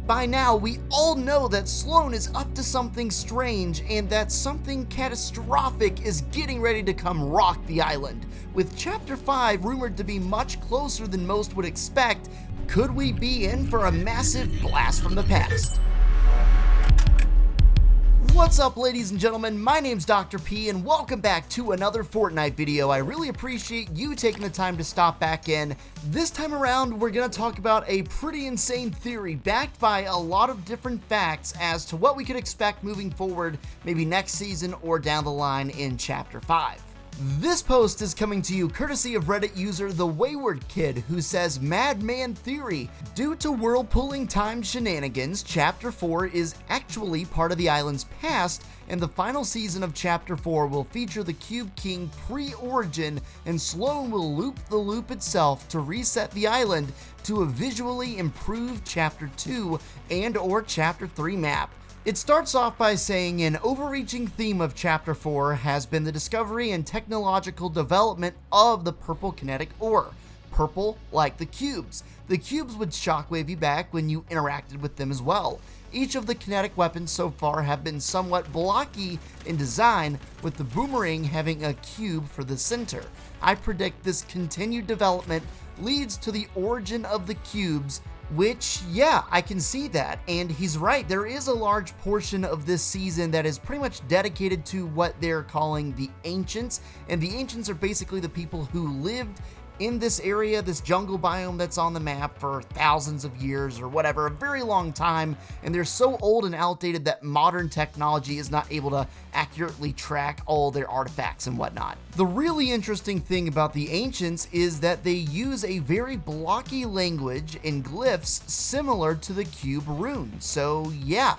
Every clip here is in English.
By now, we all know that Sloane is up to something strange and that something catastrophic is getting ready to come rock the island. With Chapter 5 rumored to be much closer than most would expect, could we be in for a massive blast from the past? What's up, ladies and gentlemen? My name's Dr. P and welcome back to another Fortnite video. I really appreciate you taking the time to stop back in. This time around, we're going to talk about a pretty insane theory backed by a lot of different facts as to what we could expect moving forward, maybe next season or down the line in Chapter 5. This post is coming to you courtesy of Reddit user The Wayward Kid, who says, Madman Theory. Due to whirlpooling time shenanigans, Chapter 4 is actually part of the island's past, and the final season of Chapter 4 will feature the Cube King pre-origin, and Sloane will loop the loop itself to reset the island to a visually improved Chapter 2 and or Chapter 3 map. It starts off by saying an overreaching theme of Chapter 4 has been the discovery and technological development of the purple kinetic ore. Purple like the cubes. The cubes would shockwave you back when you interacted with them as well. Each of the kinetic weapons so far have been somewhat blocky in design, with the boomerang having a cube for the center. I predict this continued development leads to the origin of the cubes, which, yeah, I can see that, and he's right. There is a large portion of this season that is pretty much dedicated to what they're calling the Ancients, and the Ancients are basically the people who lived in this area, this jungle biome that's on the map for thousands of years or whatever, a very long time, and they're so old and outdated that modern technology is not able to accurately track all their artifacts and whatnot. The really interesting thing about the Ancients is that they use a very blocky language and glyphs similar to the cube rune, so yeah.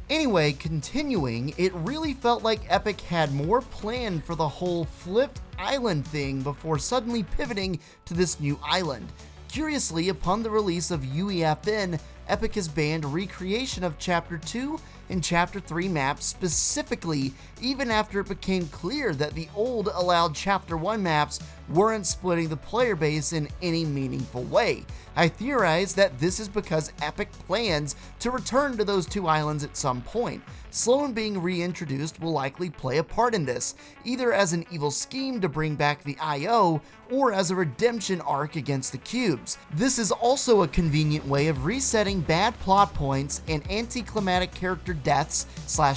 Anyway, continuing, it really felt like Epic had more planned for the whole flipped island thing before suddenly pivoting to this new island. Curiously, upon the release of UEFN, Epic has banned recreation of Chapter 2 and Chapter 3 maps specifically, even after it became clear that the old allowed Chapter 1 maps weren't splitting the player base in any meaningful way. I theorize that this is because Epic plans to return to those two islands at some point. Sloane being reintroduced will likely play a part in this, either as an evil scheme to bring back the IO or as a redemption arc against the cubes. This is also a convenient way of resetting bad plot points and anticlimactic character deaths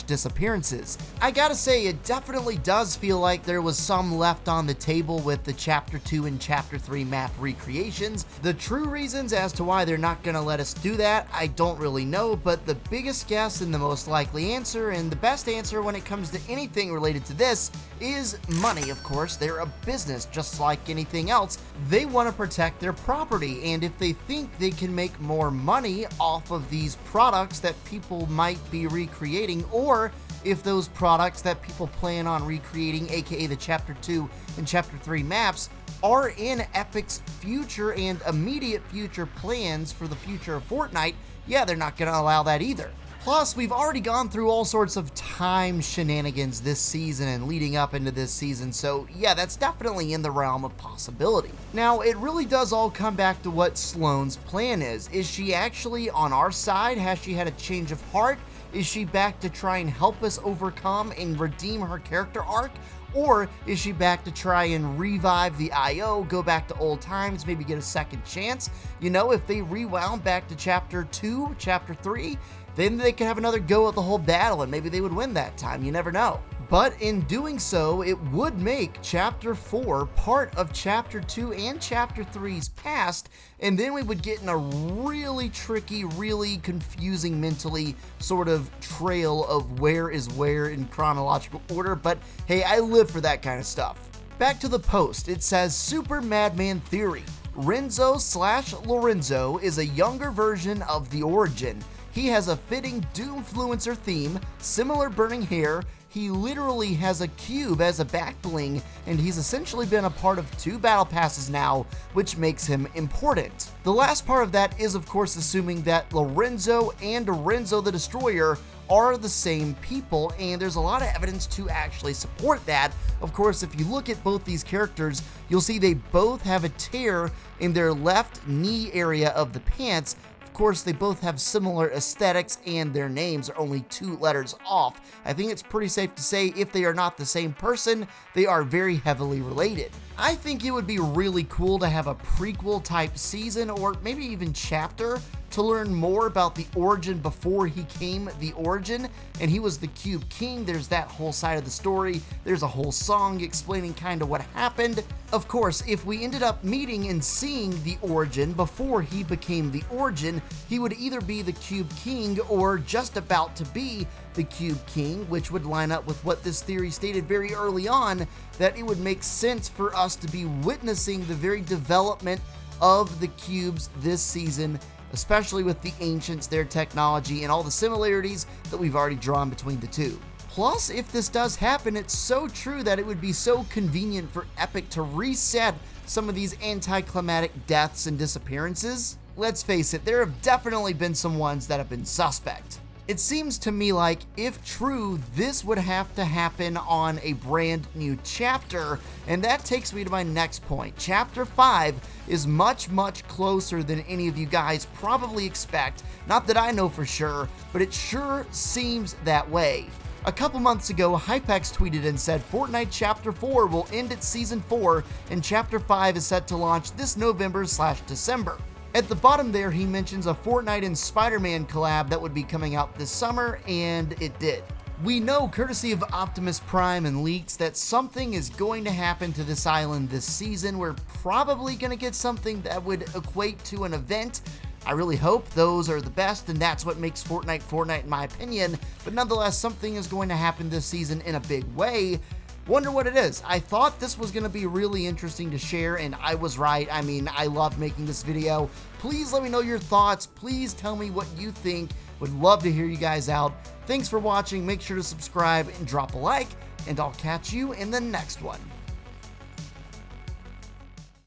/ disappearances. I gotta say, it definitely does feel like there was some left on the table with the Chapter 2 and Chapter 3 map recreations. The true reasons as to why they're not gonna let us do that, I don't really know, but the biggest guess and the most likely answer, and the best answer when it comes to anything related to this, is money, of course. They're a business just like anything else. They want to protect their property, and if they think they can make more money off of these products that people might be recreating, or if those products that people plan on recreating, aka the Chapter 2 and Chapter 3 maps, are in Epic's future and immediate future plans for the future of Fortnite, yeah, they're not going to allow that either. Plus, we've already gone through all sorts of time shenanigans this season and leading up into this season, so yeah, that's definitely in the realm of possibility. Now, it really does all come back to what Sloane's plan is. Is she actually on our side? Has she had a change of heart? Is she back to try and help us overcome and redeem her character arc? Or is she back to try and revive the IO, go back to old times, maybe get a second chance? You know, if they rewound back to Chapter 2, Chapter 3, then they could have another go at the whole battle and maybe they would win that time, you never know. But in doing so, it would make Chapter 4 part of Chapter 2 and Chapter 3's past, and then we would get in a really tricky, really confusing mentally sort of trail of where is where in chronological order, but hey, I live for that kind of stuff. Back to the post, it says Super Madman Theory. Renzo / Lorenzo is a younger version of the Origin. He has a fitting Doomfluencer theme, similar burning hair. He literally has a cube as a back bling, and he's essentially been a part of 2 battle passes now, which makes him important. The last part of that is of course assuming that Lorenzo and Renzo the Destroyer are the same people, and there's a lot of evidence to actually support that. Of course, if you look at both these characters, you'll see they both have a tear in their left knee area of the pants, Of course, they both have similar aesthetics and their names are only 2 letters off. I think it's pretty safe to say if they are not the same person, they are very heavily related. I think it would be really cool to have a prequel type season or maybe even chapter to learn more about the origin before he came the origin and he was the Cube King. There's that whole side of the story. There's a whole song explaining kind of what happened. Of course, if we ended up meeting and seeing the origin before he became the origin, he would either be the Cube King or just about to be the Cube King, which would line up with what this theory stated very early on, that it would make sense for us to be witnessing the very development of the cubes this season, especially with the ancients, their technology, and all the similarities that we've already drawn between the two. Plus, if this does happen, it's so true that it would be so convenient for Epic to reset some of these anticlimactic deaths and disappearances. Let's face it, there have definitely been some ones that have been suspect. It seems to me like, if true, this would have to happen on a brand new chapter, and that takes me to my next point. Chapter 5 is much, much closer than any of you guys probably expect. Not that I know for sure, but it sure seems that way. A couple months ago, Hypex tweeted and said Fortnite Chapter 4 will end at Season 4, and Chapter 5 is set to launch this November/December. At the bottom there, he mentions a Fortnite and Spider-Man collab that would be coming out this summer, and it did. We know, courtesy of Optimus Prime and leaks, that something is going to happen to this island this season. We're probably going to get something that would equate to an event. I really hope those are the best, and that's what makes Fortnite in my opinion, but nonetheless, something is going to happen this season in a big way. Wonder what it is. I thought this was going to be really interesting to share, and I was right. I mean, I love making this video. Please let me know your thoughts. Please tell me what you think. Would love to hear you guys out. Thanks for watching. Make sure to subscribe and drop a like, and I'll catch you in the next one.